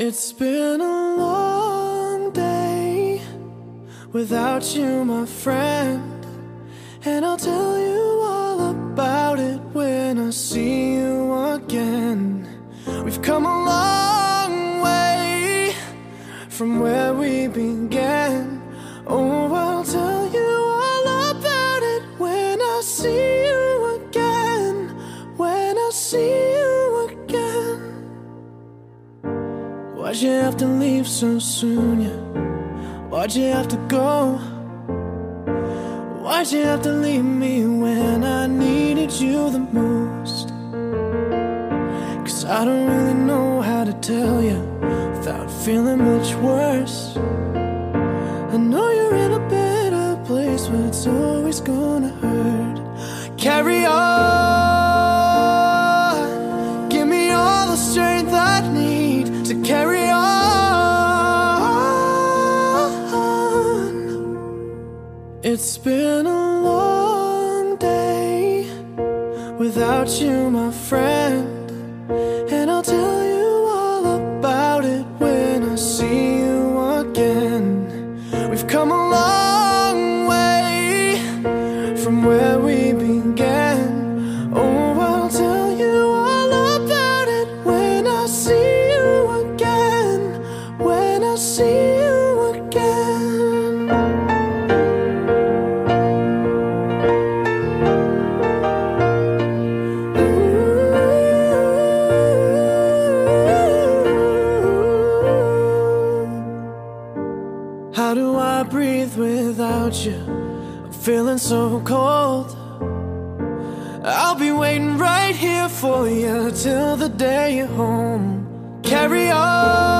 It's been a long day without you, my friend, and I'll tell you all about it when I see you again. We've come a long way from where we began. Oh, I'll tell you all about it when I see you again. When I see you again. Why'd you have to leave so soon, yeah? Why'd you have to go? Why'd you have to leave me when I needed you the most? 'Cause I don't really know how to tell you without feeling much worse. I know you're in a better place, but it's always gonna hurt. Carry on, give me all the strength I need to carry on. It's been a long day without you, my friend, and I'll tell you all about it when I see you again. We've come a long way from where we began. Oh, I'll tell you all about it when I see you again. When I see you again. How do I breathe without you? I'm feeling so cold. I'll be waiting right here for you till the day you're home. Carry on.